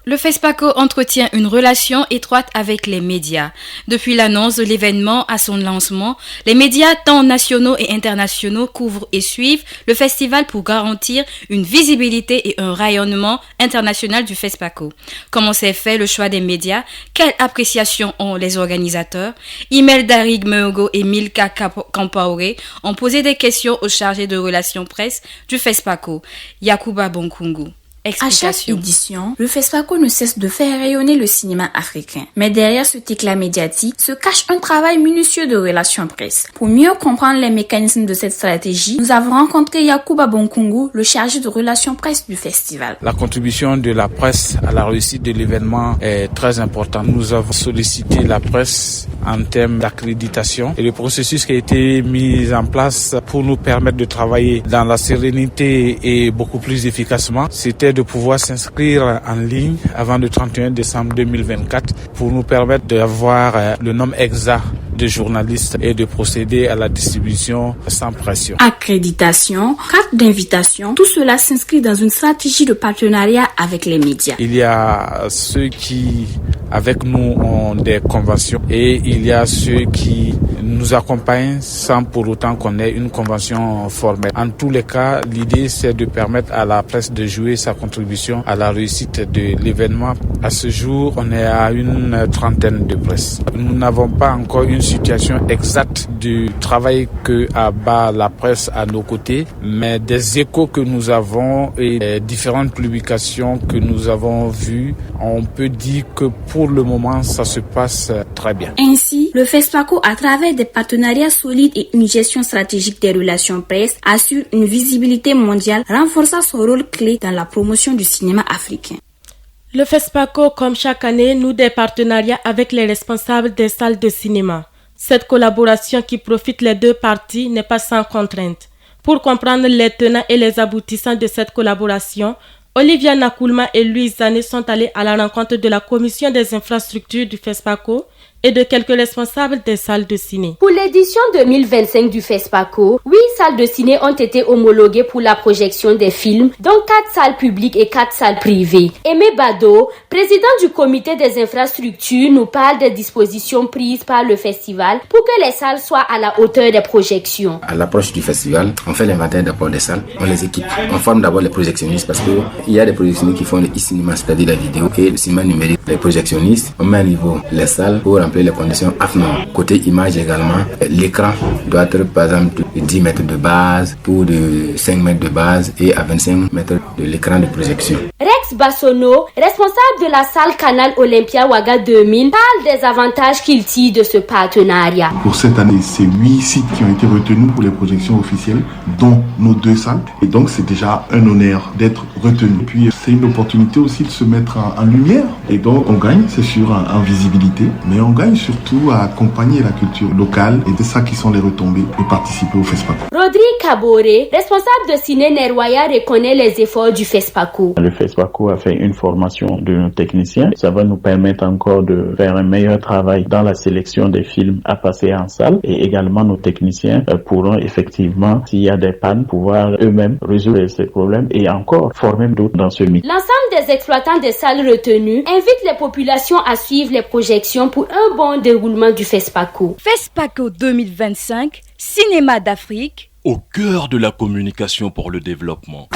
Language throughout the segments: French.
Le FESPACO entretient une relation étroite avec les médias. Depuis l'annonce de l'événement à son lancement, les médias tant nationaux et internationaux couvrent et suivent le festival pour garantir une visibilité et un rayonnement international du FESPACO. Comment s'est fait le choix des médias? Quelle appréciation ont les organisateurs? Imelda Rigmeogo et Milka Kampaoré ont posé des questions aux chargés de relations presse du FESPACO, Yakuba Bonkungu. À chaque édition, le FESPACO ne cesse de faire rayonner le cinéma africain. Mais derrière cet éclat médiatique se cache un travail minutieux de relations presse. Pour mieux comprendre les mécanismes de cette stratégie, nous avons rencontré Yakuba Bonkungu, le chargé de relations presse du festival. La contribution de la presse à la réussite de l'événement est très importante. Nous avons sollicité la presse en termes d'accréditation et le processus qui a été mis en place pour nous permettre de travailler dans la sérénité et beaucoup plus efficacement, c'était de pouvoir s'inscrire en ligne avant le 31 décembre 2024 pour nous permettre d'avoir le nombre exact de journalistes et de procéder à la distribution sans pression. Accréditation, carte d'invitation, tout cela s'inscrit dans une stratégie de partenariat avec les médias. Il y a ceux qui, avec nous, ont des conventions et il y a ceux qui nous accompagnent sans pour autant qu'on ait une convention formelle. En tous les cas, l'idée c'est de permettre à la presse de jouer sa contribution à la réussite de l'événement. À ce jour, on est à une trentaine de presse. Nous n'avons pas encore une situation exacte du travail que abat la presse à nos côtés, mais des échos que nous avons et les différentes publications que nous avons vues, on peut dire que pour le moment, ça se passe très bien. Ainsi, le FESPACO, à travers des partenariats solides et une gestion stratégique des relations presse, assure une visibilité mondiale, renforçant son rôle clé dans la promotion du cinéma africain. Le FESPACO, comme chaque année, noue des partenariats avec les responsables des salles de cinéma. Cette collaboration qui profite les deux parties n'est pas sans contrainte. Pour comprendre les tenants et les aboutissants de cette collaboration, Olivia Nakoulma et Louise Zané sont allés à la rencontre de la commission des infrastructures du FESPACO et de quelques responsables des salles de ciné. Pour l'édition 2025 du FESPACO, 8 salles de ciné ont été homologuées pour la projection des films, dont 4 salles publiques et 4 salles privées. Aimé Bado, président du comité des infrastructures, nous parle des dispositions prises par le festival pour que les salles soient à la hauteur des projections. À l'approche du festival, on fait l'inventaire d'abord des salles, on les équipe, on forme d'abord les projectionnistes parce qu'il y a des projectionnistes qui font le e-cinéma, c'est-à-dire la vidéo et le cinéma numérique. Les projectionnistes, on met à niveau les salles pour remplir les conditions AFNOR. Côté image également, l'écran doit être par exemple de 10 mètres de base pour de 5 mètres de base et à 25 mètres de l'écran de projection. Rex Bassono, responsable de la salle Canal Olympia Ouaga 2000, parle des avantages qu'il tire de ce partenariat. Pour cette année, c'est 8 sites qui ont été retenus pour les projections officielles, dont nos 2 salles. Et donc c'est déjà un honneur d'être retenu. Puis c'est une opportunité aussi de se mettre en lumière. Et donc on gagne, c'est sûr, en visibilité, mais on gagne surtout à accompagner la culture locale et c'est ça qui sont les retombées de participer au FESPACO. Rodrigue Kaboré, responsable de Ciné Nerwaya, reconnaît les efforts du FESPACO. Le FESPACO a fait une formation de nos techniciens. Ça va nous permettre encore de faire un meilleur travail dans la sélection des films à passer en salle et également nos techniciens pourront effectivement, s'il y a des pannes, pouvoir eux-mêmes résoudre ces problèmes et encore former d'autres dans ce milieu. L'ensemble des exploitants des salles retenues invitent les populations à suivre les projections pour un bon déroulement du FESPACO. FESPACO 2025, Cinéma d'Afrique, au cœur de la communication pour le développement.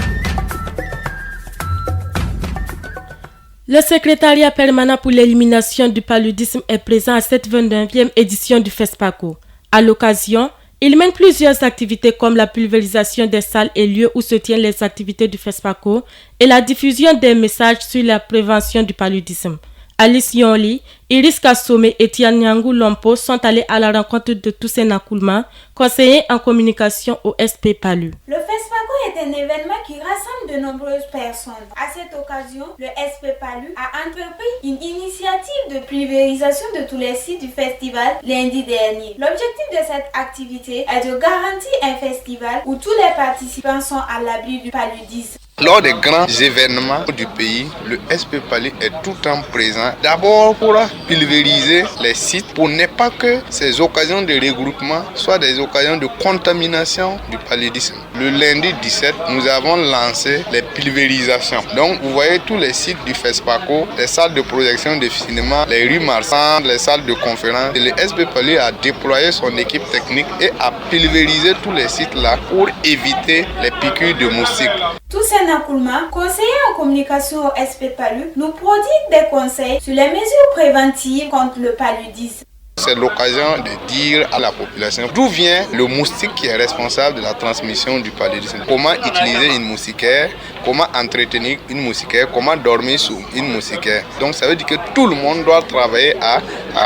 Le secrétariat permanent pour l'élimination du paludisme est présent à cette 29e édition du FESPACO. À l'occasion, il mène plusieurs activités comme la pulvérisation des salles et lieux où se tiennent les activités du FESPACO et la diffusion des messages sur la prévention du paludisme. Alice Yonli, Iris Kassome et Tianyangou Lompo sont allés à la rencontre de Toussaint Nakoulma, conseiller en communication au SP Palu. Le FESPACO est un événement qui rassemble de nombreuses personnes. À cette occasion, le SP Palu a entrepris une initiative de pulvérisation de tous les sites du festival lundi dernier. L'objectif de cette activité est de garantir un festival où tous les participants sont à l'abri du paludisme. Lors des grands événements du pays, le SP Palu est tout le temps présent. D'abord pour pulvériser les sites pour ne pas que ces occasions de regroupement soient des occasions de contamination du paludisme. Le lundi 17, nous avons lancé les pulvérisation. Donc vous voyez tous les sites du FESPACO, les salles de projection de cinéma, les rues marchandes, les salles de conférence. Le SP Palu a déployé son équipe technique et a pulvérisé tous les sites là pour éviter les piqûres de moustiques. Toussaint Nakoulma, conseiller en communication au SP Palu, nous prodigue des conseils sur les mesures préventives contre le paludisme. C'est l'occasion de dire à la population d'où vient le moustique qui est responsable de la transmission du paludisme. Comment utiliser une moustiquaire, comment entretenir une moustiquaire, comment dormir sous une moustiquaire. Donc ça veut dire que tout le monde doit travailler à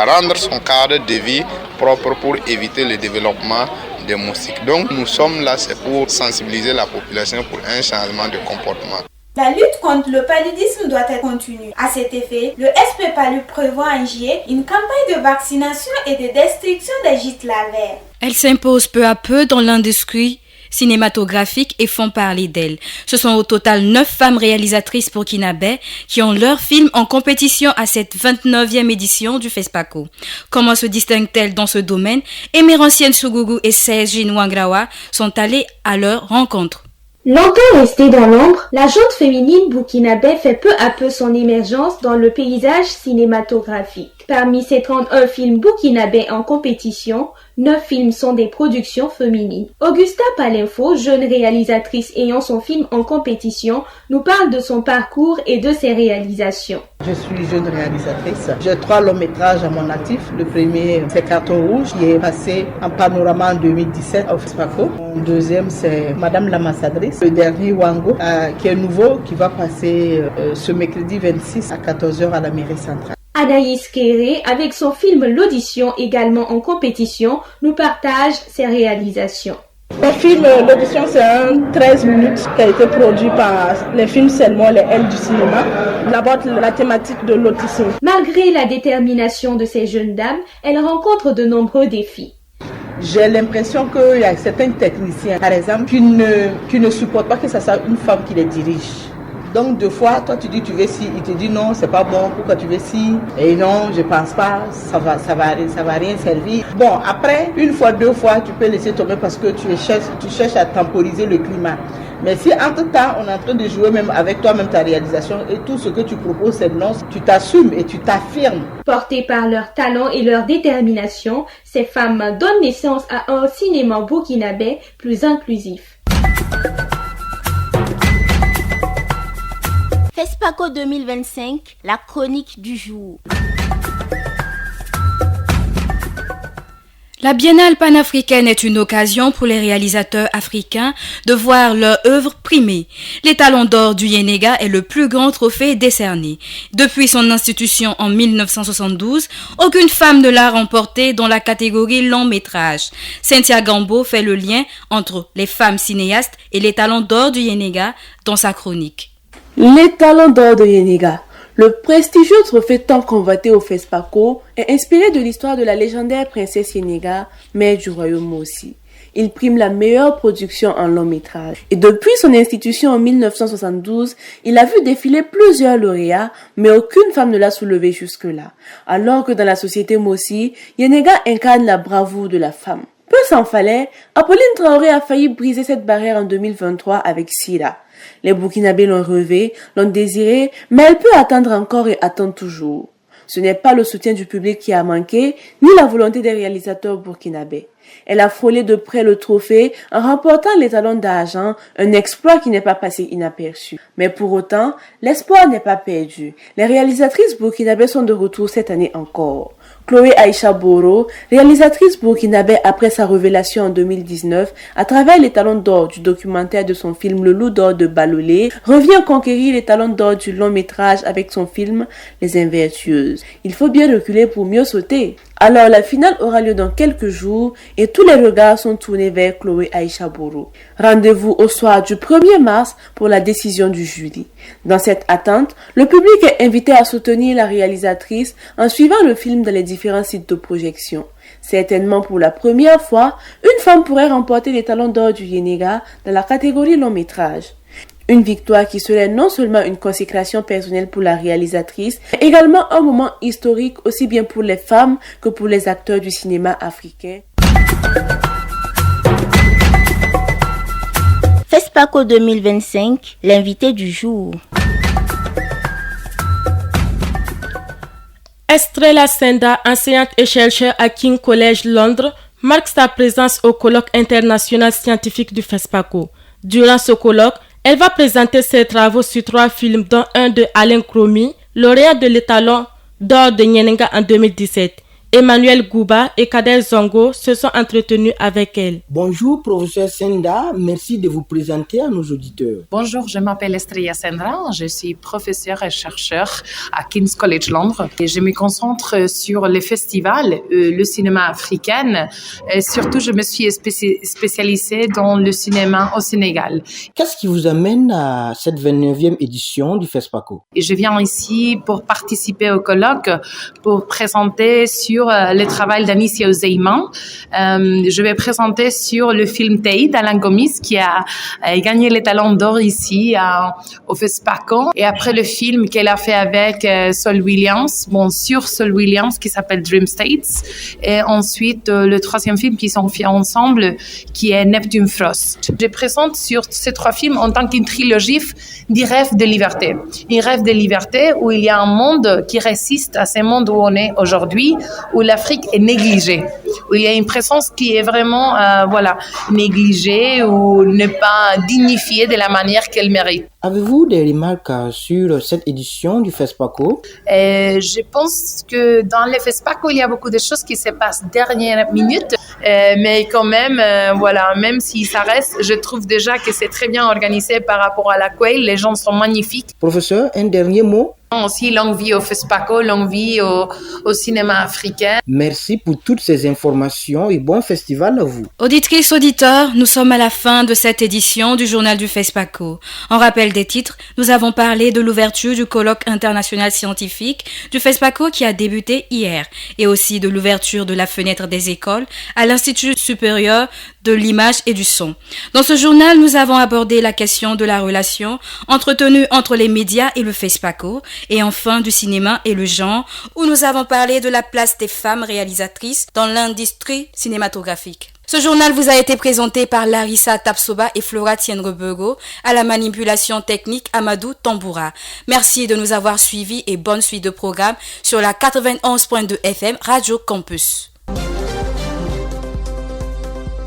rendre son cadre de vie propre pour éviter le développement des moustiques. Donc nous sommes là, c'est pour sensibiliser la population pour un changement de comportement. La lutte contre le paludisme doit être continue. À cet effet, le SP Palu prévoit en juillet une campagne de vaccination et de destruction des gîtes larvaires. Elle s'impose peu à peu dans l'industrie cinématographique et font parler d'elle. Ce sont au total 9 femmes réalisatrices burkinabè qui ont leur film en compétition à cette 29e édition du FESPACO. Comment se distinguent-elles dans ce domaine? Emerantienne Sougougou et Sergi Ouangrawa sont allées à leur rencontre. Longtemps restée dans l'ombre, la gente féminine burkinabè fait peu à peu son émergence dans le paysage cinématographique. Parmi ces 31 films burkinabè en compétition, 9 films sont des productions féminines. Augusta Palinfo, jeune réalisatrice ayant son film en compétition, nous parle de son parcours et de ses réalisations. Je suis jeune réalisatrice. J'ai 3 longs métrages à mon actif. Le premier, c'est Carton Rouge, qui est passé en panorama en 2017 au FESPACO. Mon deuxième, c'est Madame l'ambassadrice. Le dernier, Wango, qui est nouveau, qui va passer ce mercredi 26 à 14h à la mairie centrale. Anaïs Kéré, avec son film L'Audition, également en compétition, nous partage ses réalisations. Le film L'Audition, c'est un 13 minutes qui a été produit par les films seulement, les L du cinéma. Il aborde la thématique de l'autisme. Malgré la détermination de ces jeunes dames, elle rencontre de nombreux défis. J'ai l'impression qu'il y a certains techniciens, par exemple, qui ne supportent pas que ce soit une femme qui les dirige. Donc, deux fois, toi, tu dis tu veux ci, il te dit non, c'est pas bon, pourquoi tu veux ci? Et non, je pense pas, ça va rien servir. Bon, après, une fois, 2 fois, tu peux laisser tomber parce que tu cherches à temporiser le climat. Mais si entre-temps, on est en train de jouer même avec toi-même ta réalisation et tout ce que tu proposes, c'est non, tu t'assumes et tu t'affirmes. Portées par leur talent et leur détermination, ces femmes donnent naissance à un cinéma burkinabè plus inclusif. FESPACO 2025, la chronique du jour. La Biennale panafricaine est une occasion pour les réalisateurs africains de voir leur œuvre primée. Les Talons d'or du Yenega est le plus grand trophée décerné. Depuis son institution en 1972, aucune femme ne l'a remporté dans la catégorie long métrage. Cynthia Gambo fait le lien entre les femmes cinéastes et les Talons d'or du Yenega dans sa chronique. Les Talons d'or de Yenega. Le prestigieux trophée tant convoité au FESPACO est inspiré de l'histoire de la légendaire princesse Yenega, mère du royaume aussi. Il prime la meilleure production en long métrage. Et depuis son institution en 1972, il a vu défiler plusieurs lauréats, mais aucune femme ne l'a soulevé jusque-là. Alors que dans la société Mossi, Yenega incarne la bravoure de la femme. Peu s'en fallait, Apolline Traoré a failli briser cette barrière en 2023 avec Sira. Les Burkinabés l'ont rêvé, l'ont désiré, mais elle peut attendre encore et attend toujours. Ce n'est pas le soutien du public qui a manqué, ni la volonté des réalisateurs burkinabés. Elle a frôlé de près le trophée en remportant les Talons d'argent, un exploit qui n'est pas passé inaperçu. Mais pour autant, l'espoir n'est pas perdu. Les réalisatrices burkinabées sont de retour cette année encore. Chloé Aïcha Boro, réalisatrice burkinabé après sa révélation en 2019, à travers les Talons d'or du documentaire de son film Le Loup d'or de Balolé, revient conquérir les Talons d'or du long métrage avec son film Les Invertueuses. Il faut bien reculer pour mieux sauter. Alors la finale aura lieu dans quelques jours et tous les regards sont tournés vers Chloé Aïcha Boro. Rendez-vous au soir du 1er mars pour la décision du jury. Dans cette attente, le public est invité à soutenir la réalisatrice en suivant le film dans les différents sites de projection. Certainement pour la première fois, une femme pourrait remporter les Talons d'or du Yenega dans la catégorie long métrage. Une victoire qui serait non seulement une consécration personnelle pour la réalisatrice, mais également un moment historique aussi bien pour les femmes que pour les acteurs du cinéma africain. FESPACO 2025, l'invité du jour. Estrella Senda, enseignante et chercheur à King College Londres, marque sa présence au colloque international scientifique du FESPACO. Durant ce colloque, elle va présenter ses travaux sur 3 films, dont un de Alain Cromy, lauréat de l'étalon d'or de Nyenenga en 2017. Emmanuel Gouba et Kader Zongo se sont entretenus avec elle. Bonjour, professeur Senda. Merci de vous présenter à nos auditeurs. Bonjour, je m'appelle Estrella Senda. Je suis professeure et chercheur à King's College Londres. Et je me concentre sur les festivals, le cinéma africain. Et surtout, je me suis spécialisée dans le cinéma au Sénégal. Qu'est-ce qui vous amène à cette 29e édition du FESPACO? Et je viens ici pour participer au colloque, pour présenter sur le travail d'Anicia Ozeiman. Je vais présenter sur le film Tay d'Alain Gomis qui a gagné les Talons d'Or ici au FESPACO. Et après le film qu'elle a fait avec Sol Williams, sur Sol Williams qui s'appelle Dream States. Et ensuite le 3e film qu'ils ont fait ensemble qui est Neptune Frost. Je présente sur ces 3 films en tant qu'une trilogie des rêves de liberté. Un rêve de liberté où il y a un monde qui résiste à ce monde où on est aujourd'hui, où l'Afrique est négligée, où il y a une présence qui est vraiment négligée ou ne pas dignifiée de la manière qu'elle mérite. Avez-vous des remarques sur cette édition du FESPACO? Je pense que dans le FESPACO, il y a beaucoup de choses qui se passent dernière minute, mais quand même, même si ça reste, je trouve déjà que c'est très bien organisé par rapport à la Quail. Les gens sont magnifiques. Professeur, un dernier mot? Aussi, longue vie au FESPACO, longue vie au cinéma africain. Merci pour toutes ces informations et bon festival à vous. Auditrices, auditeurs, nous sommes à la fin de cette édition du journal du FESPACO. En rappel des titres, nous avons parlé de l'ouverture du colloque international scientifique du FESPACO qui a débuté hier et aussi de l'ouverture de la fenêtre des écoles à l'Institut supérieur de l'image et du son. Dans ce journal, nous avons abordé la question de la relation entretenue entre les médias et le FESPACO et enfin du cinéma et le genre, où nous avons parlé de la place des femmes réalisatrices dans l'industrie cinématographique. Ce journal vous a été présenté par Larissa Tapsoba et Flora Tienrebego, à la manipulation technique Amadou Tamboura. Merci de nous avoir suivis et bonne suite de programme sur la 91.2 FM Radio Campus.